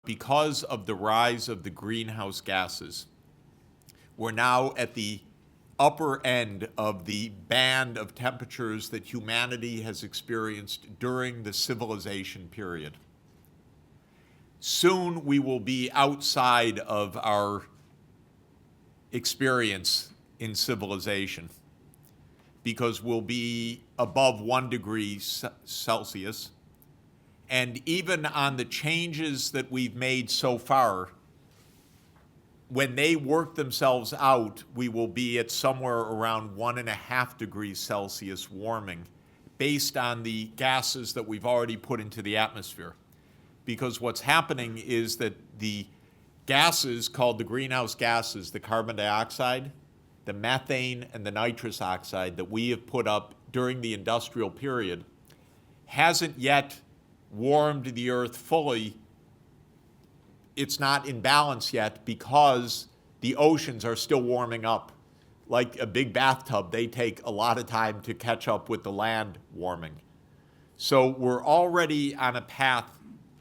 because of the rise of the greenhouse gases, we're now at the upper end of the band of temperatures that humanity has experienced during the civilization period. Soon we will be outside of our experience in civilization because we'll be above 1 degree Celsius. And even on the changes that we've made so far, when they work themselves out, we will be at somewhere around 1.5 degrees Celsius warming based on the gases that we've already put into the atmosphere. Because what's happening is that the gases called the greenhouse gases, the carbon dioxide, the methane, and the nitrous oxide that we have put up during the industrial period hasn't yet warmed the earth fully. It's not in balance yet because the oceans are still warming up. Like a big bathtub, they take a lot of time to catch up with the land warming. So we're already on a path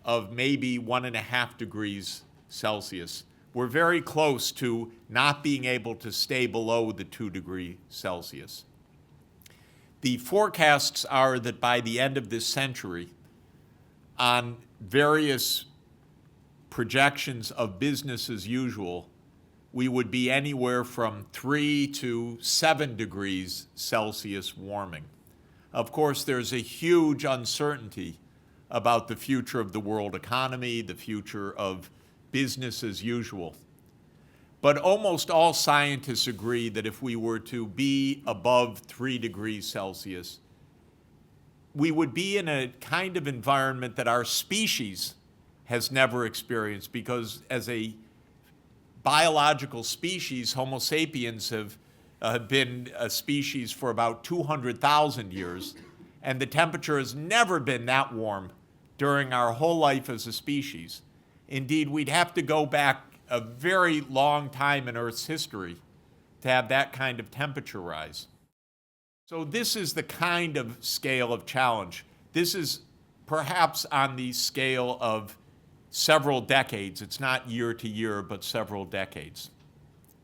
of maybe 1.5 degrees Celsius. We're very close to not being able to stay below the 2 degree Celsius. The forecasts are that by the end of this century, on various projections of business as usual, we would be anywhere from 3 to 7 degrees Celsius warming. Of course, there's a huge uncertainty about the future of the world economy, the future of business as usual. But almost all scientists agree that if we were to be above 3 degrees Celsius, we would be in a kind of environment that our species has never experienced, because as a biological species, Homo sapiens have been a species for about 200,000 years, and the temperature has never been that warm during our whole life as a species. Indeed, we'd have to go back a very long time in Earth's history to have that kind of temperature rise. So this is the kind of scale of challenge. This is perhaps on the scale of several decades. It's not year to year, but several decades.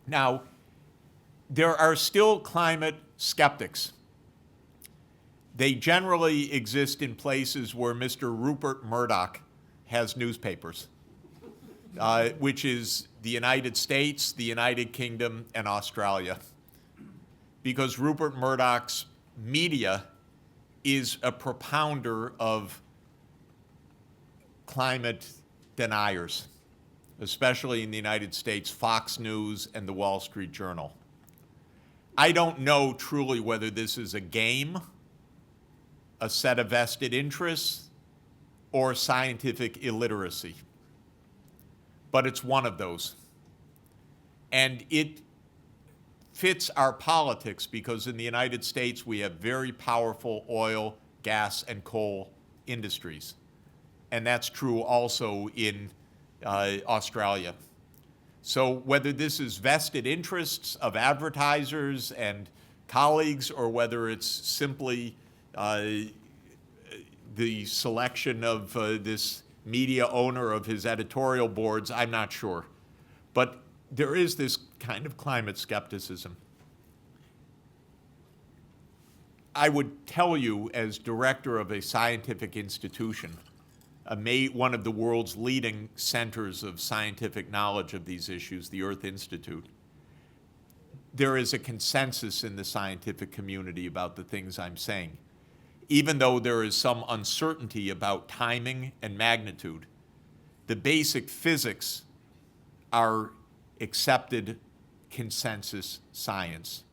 Now, there are still climate skeptics. They generally exist in places where Mr. Rupert Murdoch has newspapers, which is the United States, the United Kingdom, and Australia. Because Rupert Murdoch's media is a propounder of climate deniers, especially in the United States, Fox News and the Wall Street Journal. I don't know truly whether this is a game, a set of vested interests, or scientific illiteracy. But it's one of those. And it fits our politics because in the United States we have very powerful oil, gas, and coal industries. And that's true also in Australia. So whether this is vested interests of advertisers and colleagues or whether it's simply the selection of this media owner of his editorial boards, I'm not sure. But there is this kind of climate skepticism. I would tell you, as director of a scientific institution, one of the world's leading centers of scientific knowledge of these issues, the Earth Institute, there is a consensus in the scientific community about the things I'm saying. Even though there is some uncertainty about timing and magnitude, the basic physics are accepted consensus science.